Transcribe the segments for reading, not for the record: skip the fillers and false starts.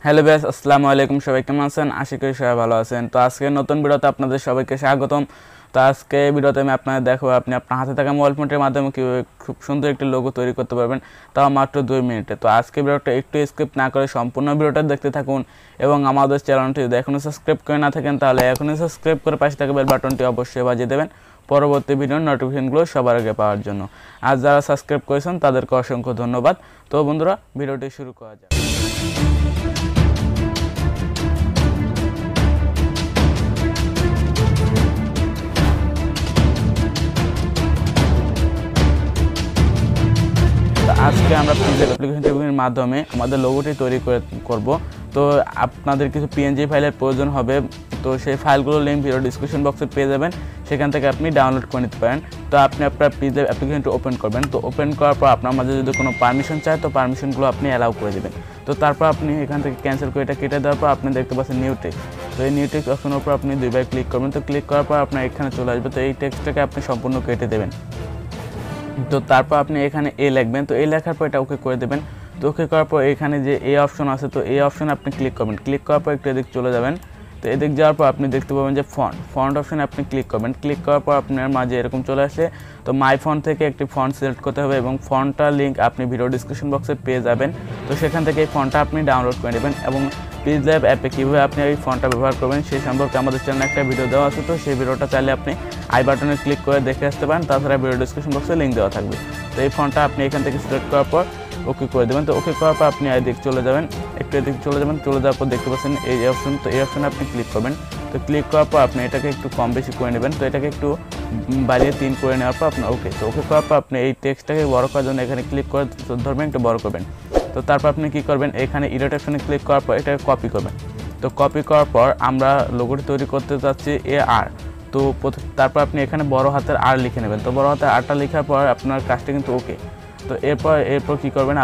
Hello guys, আসসালামু আলাইকুম। সবাই কেমন আছেন? আশা করি সবাই ভালো আছেন। তো আজকে নতুন ভিডিওতে আপনাদের সবাইকে স্বাগতম। তো আজকে ভিডিওতে আমি আপনাদের দেখাবো আপনি আপনার হাতে থাকা মোবাইল ফোনটির মাধ্যমে কীভাবে খুব সুন্দর একটি লোগো তৈরি করতে পারবেন, তাও মাত্র 2 মিনিটে। তো আজকে ভিডিওটা একটু স্কিপ না করে সম্পূর্ণ ভিডিওটা দেখতে থাকুন এবং আমাদের চ্যানেলটি যদি এখনও সাবস্ক্রাইব করে না থাকেন তাহলে এখনই সাবস্ক্রাইব করে পাশে থাকা বেল বাটনটি অবশ্যই বাজিয়ে দেবেন পরবর্তী ভিডিওর নোটিফিকেশনগুলো সবার আগে পাওয়ার জন্য। আর যারা সাবস্ক্রাইব করেছেন তাদেরকে অসংখ্য ধন্যবাদ। তো বন্ধুরা, ভিডিওটি শুরু করা যাক। আজকে আমরা পিএনজি অ্যাপ্লিকেশনটির মাধ্যমে আমাদের লোগোটি তৈরি করব। তো আপনাদের কিছু পিএনজি ফাইলের প্রয়োজন হবে। তো সেই ফাইলগুলোর লিঙ্ক ভিডিও ডিসক্রিপশন বক্সে পেয়ে যাবেন, সেখান থেকে আপনি ডাউনলোড করে নিতে পারেন। তো আপনি আপনার পিএনজি অ্যাপ্লিকেশনটি ওপেন করবেন। তো ওপেন করার পর আপনার মাঝে যদি কোনো পারমিশন চায় তো পারমিশনগুলো আপনি অ্যালাউ করে দেবেন। তো তারপর আপনি এখান থেকে ক্যান্সেল করে এটা কেটে দেওয়ার পর আপনি দেখতে পাচ্ছেন নিউ টেক্সট। তো এই নিউ টেক্সট অপশনের উপর আপনি দুইবার ক্লিক করবেন। তো ক্লিক করার পর আপনার এখানে চলে আসবে। তো এই টেক্সটটাকে আপনি সম্পূর্ণ কেটে দেবেন। তো তারপর আপনি এখানে এ লিখবেন। তো এই লেখার পর এটা ওকে করে দেবেন। তো ওকে করার পর এখানে যে এ অপশন আছে, তো এই অপশনে আপনি ক্লিক করবেন। ক্লিক করার পর একটু এদিক চলে যাবেন। তো এদিক যাওয়ার পর আপনি দেখতে পাবেন যে ফন্ট অপশনে আপনি ক্লিক করবেন। ক্লিক করার পর আপনার মাঝে এরকম চলে আসে। তো মাই ফন্ট থেকে একটি ফন্ট সিলেক্ট করতে হবে এবং ফন্টটার লিঙ্ক আপনি ভিডিও ডিসক্রিপশন বক্সে পেয়ে যাবেন। তো সেখান থেকে এই ফন্টটা আপনি ডাউনলোড করে নেবেন এবং পিজল্যাব অ্যাপে কীভাবে আপনি এই ফন্টটা ব্যবহার করবেন সেই সম্পর্কে আমাদের চ্যানেলে একটা ভিডিও দেওয়া আছে। তো সেই ভিডিওটা চাইলে আপনি আই বাটনে ক্লিক করে দেখে আসতে পারেন। তাছাড়া ভিডিও ডিসক্রিপশন বক্সে লিঙ্ক দেওয়া থাকবে। তো এই ফন্টটা আপনি এখান থেকে সিলেক্ট করার পর ওকে করে দেবেন। তো ওকে করার পর আপনি এদিক চলে যাবেন, একটু এদিক চলে যাবেন। চলে যাওয়ার পর দেখতে পাচ্ছেন এই অপশন। তো এই অপশনে আপনি ক্লিক করবেন। তো ক্লিক করার পর আপনি এটাকে একটু কম বেশি করে নেবেন। তো এটাকে একটু বাড়িয়ে 3 করে নেওয়ার পর আপনার ওকে। তো ওকে করার পর আপনি এই টেক্সটটাকে বড় করার জন্য এখানে ক্লিক করে ধরবেন, একটু বড় করবেন। তো তারপর আপনি কী করবেন, এখানে ইডিট অপশনে ক্লিক করার পর এটাকে কপি করবেন। তো কপি করার পর আমরা লোগোটি তৈরি করতে যাচ্ছি আর। তো তারপর আপনি এখানে বড় হাতের আর লিখে নেবেন। তো বড় হাতের আরটা লেখার পর আপনার কাজটা কিন্তু ওকে। তো এরপর কী করবেন,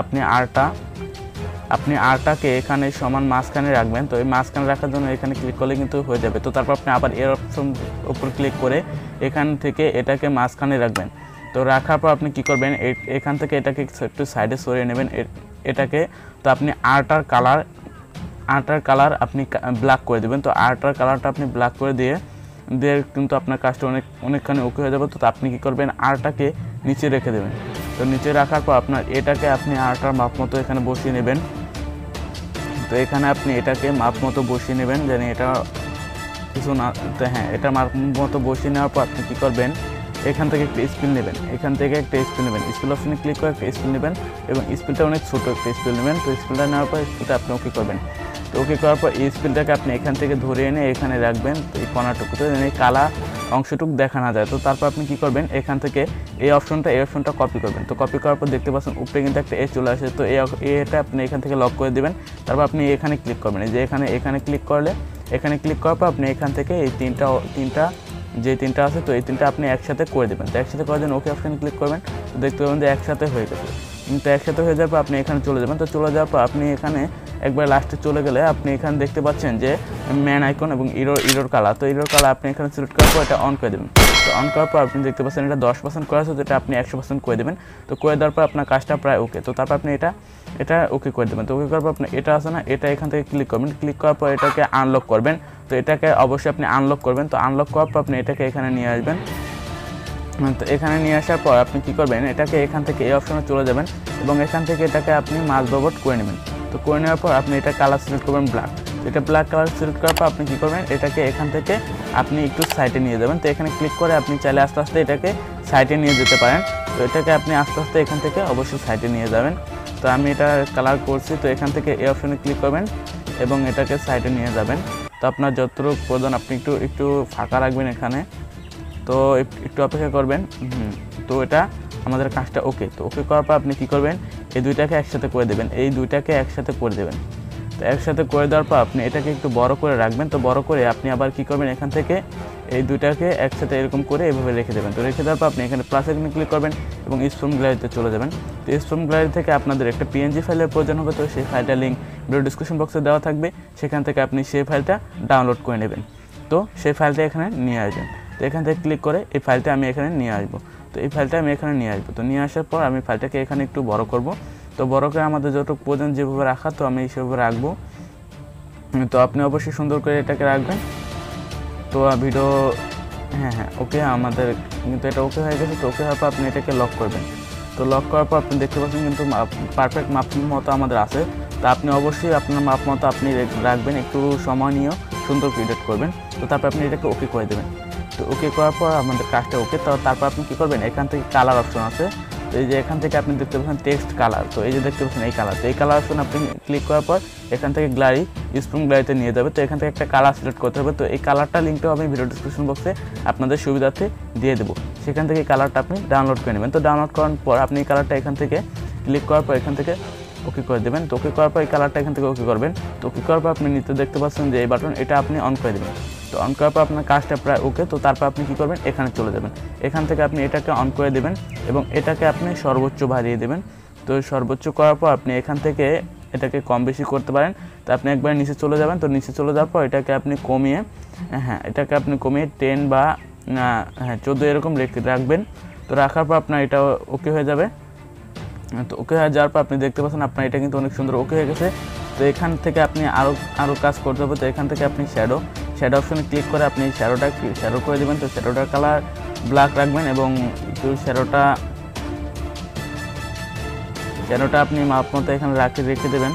আপনি আরটাকে এখানে সমান মাঝখানে রাখবেন। তো এই মাঝখানে রাখার জন্য এখানে ক্লিক করলে কিন্তু হয়ে যাবে। তো তারপর আপনি আবার এর অপশন উপর ক্লিক করে এখান থেকে এটাকে মাঝখানে রাখবেন। তো রাখার পর আপনি কী করবেন, এখান থেকে এটাকে একটু সাইডে সরিয়ে নেবেন এটাকে। তো আপনি আরটার কালার আপনি ব্ল্যাক করে দেবেন। তো আরটার কালারটা আপনি ব্ল্যাক করে দিয়ে কিন্তু আপনার কাজটা অনেকখানি ওকে হয়ে যাবে। তো আপনি কী করবেন, আরটাকে নিচে রেখে দেবেন। তো নিচে রাখার পর আপনার এটাকে আপনি আরটার মাপ মতো এখানে বসিয়ে নেবেন। তো এখানে আপনি এটাকে মাপ মতো বসিয়ে নেবেন, জানি এটা কিছু না। তো হ্যাঁ, এটা মাপ মতো বসিয়ে নেওয়ার পর আপনি কী করবেন, এখান থেকে একটা স্পিল নেবেন। স্পিল অপশনে ক্লিক করে একটা স্পিল নেবেন এবং স্পিলটা অনেক ছোটো একটা স্পিল নেবেন। তো স্পিলটা নেওয়ার পর স্পিলটা আপনি ওকে করবেন। তো ওকে করার পর এই স্পিলটাকে আপনি এখান থেকে ধরে এনে এখানে রাখবেন। তো এই কণাটুকুতে এই কালা অংশটুকু দেখা না যায়। তো তারপর আপনি কী করবেন, এখান থেকে এই অপশনটা কপি করবেন। তো কপি করার পর দেখতে পাচ্ছেন উপরে কিন্তু একটা এ চলে আসে। তো এটা আপনি এখান থেকে লক করে দেবেন। তারপর আপনি এখানে ক্লিক করবেন। যে এখানে ক্লিক করার পর আপনি এখান থেকে এই তিনটা আছে, তো এই তিনটা আপনি একসাথে করে দেবেন। তো একসাথে করার জন্য ওকে অপশানে ক্লিক করবেন। তো দেখতে পাবেন যে একসাথে হয়ে গেছে। তো একসাথে হয়ে যাওয়ার পর আপনি এখানে চলে যাবেন। তো চলে যাওয়ার পর আপনি এখানে একবার লাস্টে চলে গেলে আপনি এখানে দেখতে পাচ্ছেন যে ম্যান আইকন এবং ইরোর কালার। তো ইরোর কালার আপনি এখানে সিলেক্ট করার পর এটা অন করে দেবেন। তো অন করার পর আপনি দেখতে পাচ্ছেন এটা 10% করা আছে, তো এটা আপনি 100% করে দেবেন। তো করে দেওয়ার পর আপনার কাজটা প্রায় ওকে। তো তারপর আপনি এটা ওকে করে দেবেন। তো ওকে করার পর আপনি এটা আছে না, এটা এখান থেকে ক্লিক করবেন। ক্লিক করার পর এটাকে আনলক করবেন। তো এটাকে অবশ্যই আপনি আনলক করবেন। তো আনলক করার পর আপনি এটাকে এখানে নিয়ে আসবেন। তো এখানে নিয়ে আসার পর আপনি কী করবেন, এটাকে এখান থেকে এই অপশনে চলে যাবেন এবং এখান থেকে এটাকে আপনি মাঝ বরাবর করে নেবেন। তো করে নেওয়ার পর আপনি এটা কালার সিলেক্ট করবেন ব্ল্যাক। তো এটা ব্ল্যাক কালার সিলেক্ট করার পর আপনি কী করবেন, এটাকে এখান থেকে আপনি একটু সাইডে নিয়ে যাবেন। তো এখানে ক্লিক করে আপনি চাইলে আস্তে আস্তে এটাকে সাইডে নিয়ে যেতে পারেন। তো এটাকে আপনি আস্তে আস্তে এখান থেকে অবশ্যই সাইডে নিয়ে যাবেন। তো আমি এটা কালার করছি। তো এখান থেকে এই অপশনে ক্লিক করবেন এবং এটাকে সাইডে নিয়ে যাবেন। তো আপনার যতটুকু প্রয়োজন আপনি একটু ফাঁকা রাখবেন এখানে। তো একটু অপেক্ষা করবেন। তো এটা আমাদের কাজটা ওকে। তো ওকে করার পর আপনি কী করবেন, এই দুইটাকে একসাথে করে দেবেন। তো একসাথে করে দেওয়ার পর আপনি এটাকে একটু বড় করে রাখবেন। তো বড় করে আপনি আবার কী করবেন, এখান থেকে এই দুইটাকে একসাথে এরকম করে এভাবে রেখে দেবেন। তো রেখে দেওয়ার পর আপনি এখানে প্লাস আইকনে ক্লিক করবেন এবং স্ট্রম গ্যালারিতে চলে যাবেন। তো স্ট্রম গ্যালারি থেকে আপনাদের একটা পিএনজি ফাইলের প্রয়োজন হবে। তো সেই ফাইলটার লিঙ্ক ভিডিও ডিসক্রিপশন বক্সে দেওয়া থাকবে, সেখান থেকে আপনি সেই ফাইলটা ডাউনলোড করে নেবেন। তো সেই ফাইলটা এখানে নিয়ে আসবেন। তো এখান থেকে ক্লিক করে এই ফাইলটা আমি এখানে নিয়ে আসবো। তো নিয়ে আসার পর আমি ফাইলটাকে এখানে একটু বড় করব। তো বড় করে আমাদের যতটুকু প্রয়োজন যেভাবে রাখা, তো আমি সেভাবে রাখবো। তো আপনি অবশ্যই সুন্দর করে এটাকে রাখবেন। তো ভিডিও হ্যাঁ ওকে, আমাদের কিন্তু এটা ওকে হয়ে গেছে। তো ওকে হওয়ার পর আপনি এটাকে লক করবেন। তো লক করার পর আপনি দেখতে পাচ্ছেন কিন্তু পারফেক্ট মাপ মতো আমাদের আছে। তো আপনি অবশ্যই আপনার মাপ মতো আপনি রাখবেন, একটু সময় নিয়েও সুন্দর এডিট করবেন। তো তারপর আপনি এটাকে ওকে করে দেবেন। তো ওকে করার পর আমাদের কাজটা ওকে। তো তারপর আপনি কী করবেন, এখান থেকে কালার অপশন আছে। তো এই যে এখান থেকে আপনি দেখতে পাচ্ছেন টেক্সট কালার। তো এই যে দেখতে পাচ্ছেন এই কালার। তো এই কালার অপশন আপনি ক্লিক করার পর এখান থেকে গ্লারি স্পুন গ্লারিতে নিয়ে যাবে। তো এখান থেকে একটা কালার সিলেক্ট করতে হবে। তো এই কালারটা লিঙ্কটাও আমি ভিডিও ডিসক্রিপশন বক্সে আপনাদের সুবিধার্থে দিয়ে দেবো। সেখান থেকে কালারটা আপনি ডাউনলোড করে নেবেন। তো ডাউনলোড করার পর আপনি এই কালারটা এখান থেকে ক্লিক করার পর এখান থেকে ওকে করে দেবেন। তো ওকে করার পর এই কালারটা এখান থেকে ওকে করবেন। তো ওকে করার পর আপনি নিচে দেখতে পাচ্ছেন যে এই বাটন, এটা আপনি অন করে দেবেন। তো অন করার পর আপনার কাজটা প্রায় ওকে। তো তারপর আপনি কী করবেন, এখানে চলে যাবেন। এখান থেকে আপনি এটাকে অন করে দেবেন এবং এটাকে আপনি সর্বোচ্চ বাড়িয়ে দেবেন। তো সর্বোচ্চ করার পর আপনি এখান থেকে এটাকে কম বেশি করতে পারেন। তো আপনি একবার নিচে চলে যাবেন। তো নিচে চলে যাওয়ার পর এটাকে আপনি কমিয়ে এটাকে আপনি কমিয়ে 10 বা 14 এরকম রাখবেন। তো রাখার পর আপনার এটা ওকে হয়ে যাবে। তো ওকে হয়ে যাওয়ার পর আপনি দেখতে পাচ্ছেন আপনার এটা কিন্তু অনেক সুন্দর ওকে হয়ে গেছে। তো এখান থেকে আপনি আরও কাজ করতে হবে। তো এখান থেকে আপনি শ্যাডো অপশনে ক্লিক করে আপনি শ্যাডো করে দেবেন। তো শ্যাডোটার কালার ব্ল্যাক রাখবেন এবং একটু শ্যাডোটা আপনি মাপ মতো এখানে রেখে দেবেন।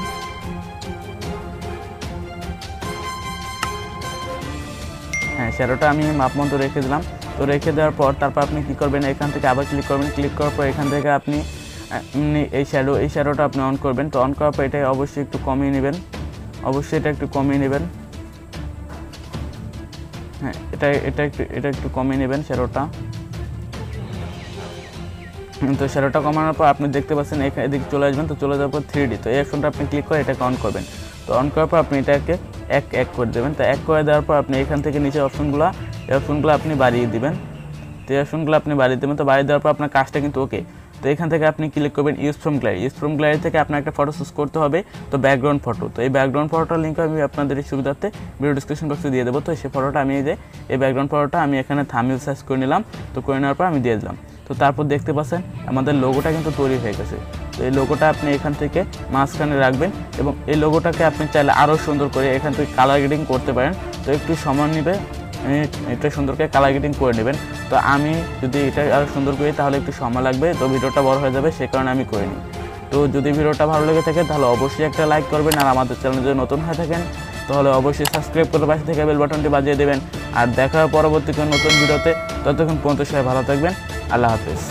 শ্যাডোটা আমি মাপ মতো রেখে দিলাম। তো রেখে দেওয়ার পর তারপর আপনি কী করবেন, এখান থেকে আবার ক্লিক করবেন। ক্লিক করার পর এখান থেকে আপনি এই শ্যাডোটা আপনি অন করবেন। তো অন করার পর এটা অবশ্যই একটু কমিয়ে নেবেন। এটা একটু কমিয়ে নেবেন। এটা একটু কমিয়ে নেবেন শ্যাডোটা। তো শ্যাডোটা কমানোর পর আপনি দেখতে পাচ্ছেন এদিকে চলে আসবেন। তো চলে যাওয়ার পর 3D, তো এই অপশনটা আপনি ক্লিক করে এটাকে অন করবেন। তো অন করার পর আপনি এটাকে এক করে দেবেন। তো এক করে দেওয়ার পর আপনি এখান থেকে নিচে অপশনগুলো আপনি বাড়িয়ে দিবেন। তো এই অপশনগুলো আপনি বাড়িয়ে দেবেন। তো বাড়িয়ে দেওয়ার পর আপনার কাজটা কিন্তু ওকে। তো এখান থেকে আপনি ক্লিক করবেন ইউজ ফ্রম গ্যালারি থেকে আপনার একটা ফটো চুজ করতে হবে। তো ব্যাকগ্রাউন্ড ফটো, তো এই ব্যাকগ্রাউন্ড ফটোটার লিঙ্ক আমি আপনাদের সুবিধার্থে ভিডিও ডিসক্রিপশন বক্সে দিয়ে দেবো। তো সেই ফটোটা আমি এই ব্যাকগ্রাউন্ড ফটোটা আমি এখানে থাম্বনেল সার্চ করে নিলাম। তো করে নেওয়ার পর আমি দিয়ে দিলাম। তো তারপর দেখতে পাচ্ছেন আমাদের লোগোটা কিন্তু তৈরি হয়ে গেছে। তো এই লোগোটা আপনি এখান থেকে মাঝখানে রাখবেন এবং এই লোগোটাকে আপনি চাইলে আরও সুন্দর করে এখান থেকে কালার গ্রেডিং করতে পারেন। তো একটু সময় নেবে, এটা সুন্দর করে কালার গ্রেডিং করে নেবেন। তো আমি যদি এটা আরও সুন্দর করি তাহলে একটু সময় লাগবে, তো ভিডিওটা বড় হয়ে যাবে, সে কারণে আমি করিনি। তো যদি ভিডিওটা ভালো লেগে থাকে তাহলে অবশ্যই একটা লাইক করবেন। আর আমাদের চ্যানেলে যদি নতুন হয়ে থাকেন তাহলে অবশ্যই সাবস্ক্রাইব করে পাশে থেকে বেল বাটনটি বাজিয়ে দেবেন। আর দেখা হবে পরবর্তী কোনো নতুন ভিডিওতে। ততক্ষণ পর্যন্ত সবাই ভালো থাকবেন। আল্লাহ হাফেজ।